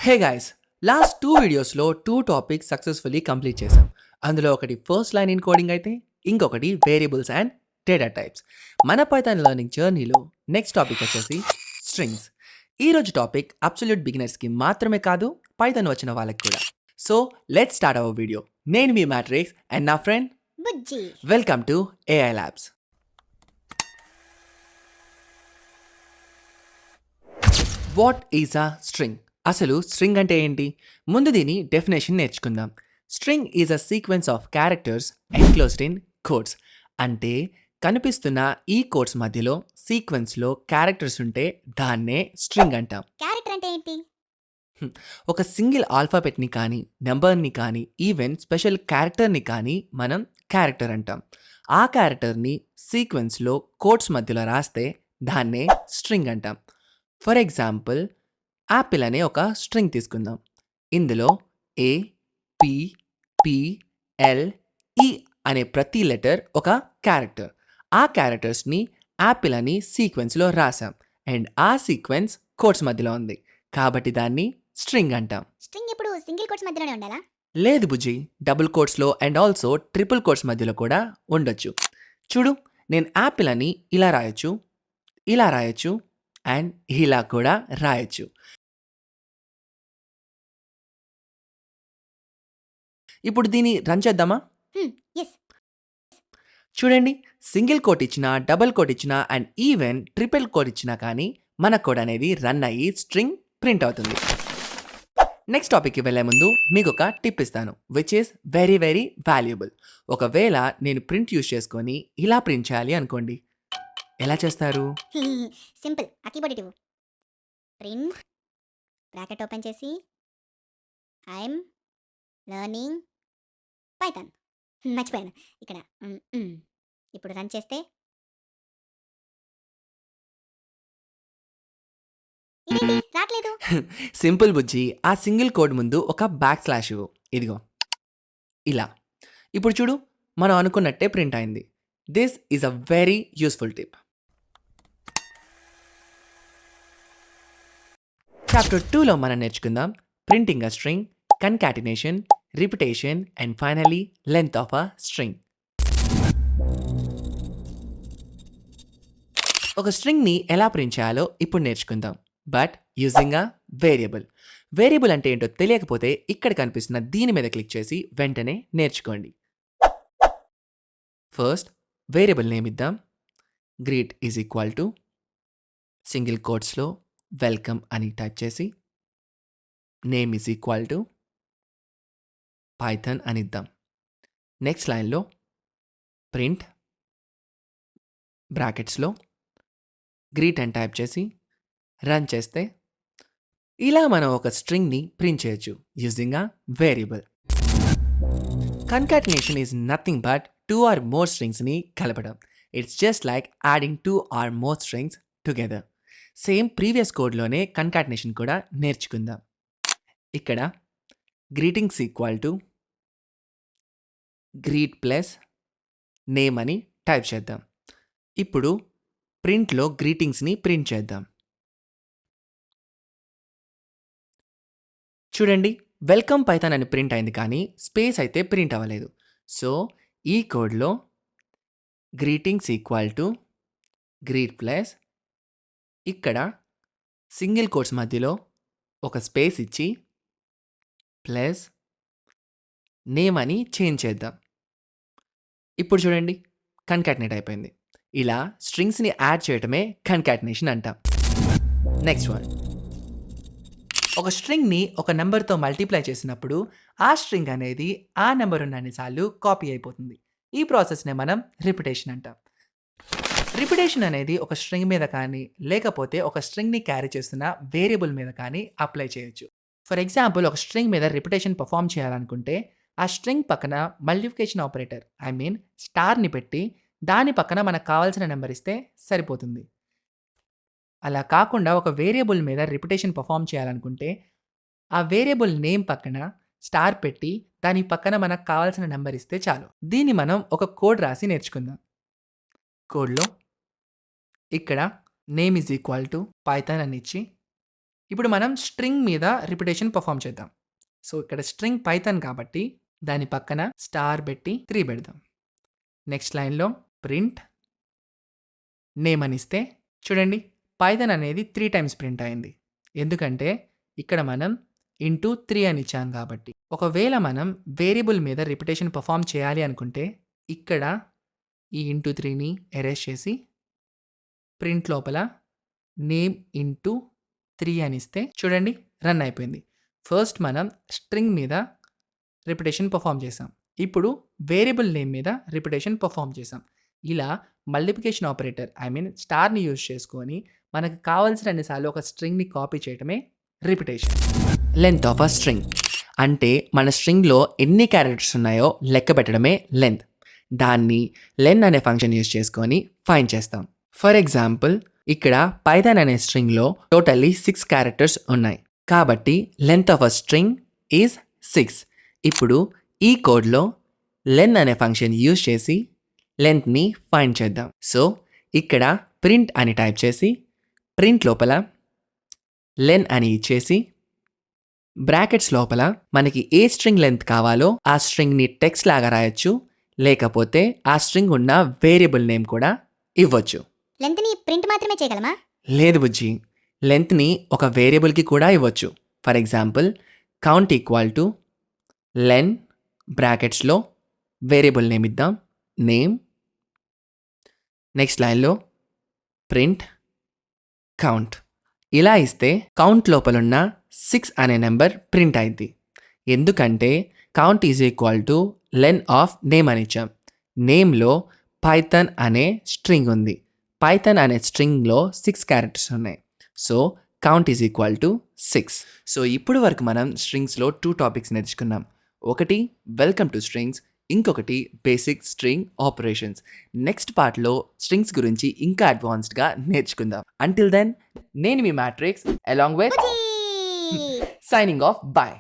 Hey guys, last 2 వీడియోస్‌లో 2 topics successfully complete చేశాం. అందులో ఒకటి ఫస్ట్ లైన్ ఎన్కోడింగ్ అయితే, ఇంకొకటి వేరియబుల్స్ అండ్ డేటా టైప్స్. మన పైథాన్ లెర్నింగ్ జర్నీలో నెక్స్ట్ టాపిక్ వచ్చేసి స్ట్రింగ్స్. ఈరోజు టాపిక్ అబ్సల్యూట్ బిగినర్స్‌కి మాత్రమే కాదు, పైథాన్ వచ్చిన వాళ్ళకి కూడా. So let's start our video. నేను మీ మ్యాట్రిక్స్ అండ్ నా friend Bujji. Welcome to AI labs. What is a string? అసలు స్ట్రింగ్ అంటే ఏంటి? ముందు దీని డెఫినేషన్ నేర్చుకుందాం. String is a sequence of characters enclosed in codes. అంటే కనిపిస్తున్న ఈ కోడ్స్ మధ్యలో సీక్వెన్స్లో క్యారెక్టర్స్ ఉంటే దాన్నే స్ట్రింగ్ అంటాం. క్యారెక్టర్ అంటే ఏంటి? ఒక సింగిల్ ఆల్ఫాబెట్ని కానీ, నెంబర్ని కానీ, ఈవెన్ స్పెషల్ క్యారెక్టర్ని కానీ మనం క్యారెక్టర్ అంటాం. ఆ క్యారెక్టర్ని సీక్వెన్స్లో కోడ్స్ మధ్యలో రాస్తే దాన్నే స్ట్రింగ్ అంటాం. ఫర్ ఎగ్జాంపుల్, యాపిల్ అనే ఒక స్ట్రింగ్ తీసుకుందాం. ఇందులో ఏ, పి, పి, ఎల్, ఈ అనే ప్రతి లెటర్ ఒక క్యారెక్టర్. ఆ క్యారెక్టర్స్ని యాపిల్ అని సీక్వెన్స్లో రాసాం అండ్ ఆ సీక్వెన్స్ కోడ్స్ మధ్యలో ఉంది. కాబట్టి దాన్ని స్ట్రింగ్ అంటాం. స్ట్రింగ్ ఎప్పుడు సింగిల్ కోట్స్ మధ్యలోనే ఉండాలా? లేదు బుజ్జి, డబుల్ కోట్స్లో అండ్ ఆల్సో ట్రిపుల్ కోట్స్ మధ్యలో కూడా ఉండొచ్చు. చూడు, నేను యాపిల్ అని ఇలా రాయొచ్చు, ఇలా రాయొచ్చు అండ్ ఇలా కూడా రాయొచ్చు. ఇప్పుడు దీన్ని రన్ చేద్దామా? ఎస్. చూడండి, సింగిల్ కోట్ ఇచ్చినా, డబుల్ కోట్ ఇచ్చినా అండ్ ఈవెన్ ట్రిపుల్ కోట్ ఇచ్చినా కానీ మన కోడ్ అనేది రన్ అయ్యి స్ట్రింగ్ ప్రింట్ అవుతుంది. నెక్స్ట్ టాపిక్కి వెళ్ళే ముందు మీకు ఒక టిప్ ఇస్తాను, which is very very valuable. ఒకవేళ నేను ప్రింట్ యూస్ చేసుకొని ఇలా ప్రింట్ చేయాలి అనుకోండి, ఎలా చేస్తారు? సింపుల్. ఆ కీబోర్డ్ ఇటు. ప్రింట్ బ్రాకెట్ ఓపెన్ చేసి ఐఎమ్ లెర్నింగ్ పైథాన్. మర్చిపోయాను ఇక్కడ. ఇప్పుడు రన్ చేస్తే ఇదేంటి రావట్లేదు? సింపుల్ బుజ్జి, ఆ సింగిల్ కోడ్ ముందు ఒక బ్యాక్ స్లాష్ ఇవ్వు. ఇదిగో ఇలా. ఇప్పుడు చూడు, మనం అనుకున్నట్టే ప్రింట్ అయింది. This is a very useful tip. Chapter 2లో మనం నేర్చుకుందాం printing a string, concatenation, repetition and finally length of a string. ఒక స్ట్రింగ్ని ఎలా ప్రింట్ చేయాలో ఇప్పుడు నేర్చుకుందాం, but using a variable. Variable అంటే ఏంటో తెలియకపోతే ఇక్కడ కనిపిస్తున్న దీని మీద క్లిక్ చేసి వెంటనే నేర్చుకోండి. ఫస్ట్ వేరియబుల్ నేమ్ ఇద్దాం. Greet is equal to single కోట్స్లో వెల్కమ్ అని టైప్ చేసి name is equal to Python అని ఇద్దాం. నెక్స్ట్ లైన్లో ప్రింట్ బ్రాకెట్స్లో గ్రీట్ అని టైప్ చేసి రన్ చేస్తే ఇలా మనం ఒక స్ట్రింగ్ని ప్రింట్ చేయొచ్చు using a variable. Concatenation is nothing but 2 or more స్ట్రింగ్స్ని కలపడం. It's just like adding 2 or more strings together. Same previous కోడ్లోనే కన్కాటినేషన్ కూడా నేర్చుకుందాం. ఇక్కడ greetings equal to greet plus name అని టైప్ చేద్దాం. ఇప్పుడు ప్రింట్లో గ్రీటింగ్స్ని ప్రింట్ చేద్దాం. చూడండి, వెల్కమ్ పైథాన్ అని ప్రింట్ అయింది కానీ స్పేస్ అయితే ప్రింట్ అవ్వలేదు. సో ఈ కోడ్లో greetings equal to greet plus ఇక్కడ సింగిల్ కోట్స్ మధ్యలో ఒక స్పేస్ ఇచ్చి ప్లస్ నేమ్ అని చేంజ్ చేద్దాం. ఇప్పుడు చూడండి, కన్కాటినేట్ అయిపోయింది. ఇలా స్ట్రింగ్స్ని యాడ్ చేయటమే కన్కాటినేషన్ అంటాం. నెక్స్ట్ వన్, ఒక స్ట్రింగ్ని ఒక నెంబర్తో మల్టిప్లై చేసినప్పుడు ఆ స్ట్రింగ్ అనేది ఆ నెంబర్ ఉన్న అన్నిసార్లు కాపీ అయిపోతుంది. ఈ ప్రాసెస్నే మనం రిపిటేషన్ అంటాం. రిపిటేషన్ అనేది ఒక స్ట్రింగ్ మీద కానీ లేకపోతే ఒక స్ట్రింగ్ని క్యారీ చేస్తున్న వేరియబుల్ మీద కానీ అప్లై చేయొచ్చు. ఫర్ ఎగ్జాంపుల్, ఒక స్ట్రింగ్ మీద రిపిటేషన్ పర్ఫామ్ చేయాలనుకుంటే ఆ స్ట్రింగ్ పక్కన మల్టిప్లికేషన్ ఆపరేటర్ స్టార్ని పెట్టి దాని పక్కన మనకు కావాల్సిన నెంబర్ ఇస్తే సరిపోతుంది. అలా కాకుండా ఒక వేరియబుల్ మీద రిపిటేషన్ పర్ఫామ్ చేయాలనుకుంటే ఆ వేరియబుల్ నేమ్ పక్కన స్టార్ పెట్టి దాని పక్కన మనకు కావాల్సిన నెంబర్ ఇస్తే చాలు. దీన్ని మనం ఒక కోడ్ రాసి నేర్చుకుందాం. కోడ్లో ఇక్కడ name is equal to Python అని ఇచ్చి ఇప్పుడు మనం స్ట్రింగ్ మీద రిపిటేషన్ పర్ఫామ్ చేద్దాం. సో ఇక్కడ స్ట్రింగ్ పైథాన్ కాబట్టి దాని పక్కన స్టార్ పెట్టి 3 పెడదాం. నెక్స్ట్ లైన్‌లో ప్రింట్ నేమ్ అని ఇస్తే చూడండి పైథాన్ అనేది 3 టైమ్స్ ప్రింట్ అయింది. ఎందుకంటే ఇక్కడ మనం ఇంటూ 3 అని ఇచ్చాం కాబట్టి. ఒకవేళ మనం వేరియబుల్ మీద రిపిటేషన్ పర్ఫామ్ చేయాలి అనుకుంటే ఇక్కడ ఈ ఇంటూ 3ని ఎరేజ్ చేసి ప్రింట్ లోపల నేమ్ ఇంటూ 3 అని ఇస్తే చూడండి రన్ అయిపోయింది. ఫస్ట్ మనం స్ట్రింగ్ మీద రిపిటేషన్ పర్ఫామ్ చేసాం. ఇప్పుడు వేరియబుల్ నేమ్ మీద రిపిటేషన్ పర్ఫామ్ చేసాం. ఇలా మల్టిప్లికేషన్ ఆపరేటర్ స్టార్‌ని యూజ్ చేసుకొని మనకు కావాల్సిన అన్నిసార్లు ఒక స్ట్రింగ్‌ని కాపీ చేయటమే repetition. Length of a string అంటే మన స్ట్రింగ్‌లో ఎన్ని క్యారెక్టర్స్ ఉన్నాయో లెక్క పెట్టడమే లెంత్. దాన్ని లెన్ అనే ఫంక్షన్ యూజ్ చేసుకొని ఫైండ్ చేస్తాం. ఫర్ ఎగ్జాంపుల్ ఇక్కడ పైథాన్ అనే స్ట్రింగ్‌లో టోటల్లీ 6 క్యారెక్టర్స్ ఉన్నాయి. కాబట్టి length of a string is 6. ఇప్పుడు ఈ కోడ్‌లో లెన్ అనే ఫంక్షన్ యూజ్ చేసి లెంత్‌ని ఫైండ్ చేద్దాం. సో ఇక్కడ ప్రింట్ అని టైప్ చేసి ప్రింట్ లోపల లెన్ అని ఇచ్చేసి బ్రాకెట్స్ లోపల మనకి ఏ స్ట్రింగ్ లెంత్ కావాలో ఆ స్ట్రింగ్‌ని టెక్స్ట్ లాగా రాయొచ్చు. లేకపోతే ఆ స్ట్రింగ్ ఉన్న వేరియబుల్ నేమ్ కూడా ఇవ్వచ్చు. లెంత్ని ప్రింట్ మాత్రమే చేయగలమా? లేదు బుజ్జి, లెంత్‌ని ఒక వేరియబుల్‌కి కూడా ఇవ్వచ్చు. For example count equal to len బ్రాకెట్స్‌లో వేరియబుల్ నేమ్ ఇద్దాం నేమ్. నెక్స్ట్ లైన్‌లో ప్రింట్ కౌంట్. ఇలా ఇస్తే కౌంట్ లోపలున్న 6 అనే నెంబర్ ప్రింట్ అయింది. ఎందుకంటే count is equal to len of name అని ఇచ్చాం. నేమ్లో పైథాన్ అనే స్ట్రింగ్ ఉంది. పైథాన్ అనే స్ట్రింగ్లో 6 క్యారెక్టర్స్ ఉన్నాయి. So count is equal to 6. So ఇప్పుడు వరకు మనం స్ట్రింగ్స్లో 2 టాపిక్స్ నేర్చుకున్నాం. ఒకటి వెల్కమ్ టు స్ట్రింగ్స్, ఇంకొకటి బేసిక్ స్ట్రింగ్ ఆపరేషన్స్. నెక్స్ట్ పార్ట్లో స్ట్రింగ్స్ గురించి ఇంకా అడ్వాన్స్డ్గా నేర్చుకుందాం. అంటిల్ దెన్ నేను మీ Matrix along with Bujji! signing off. Bye.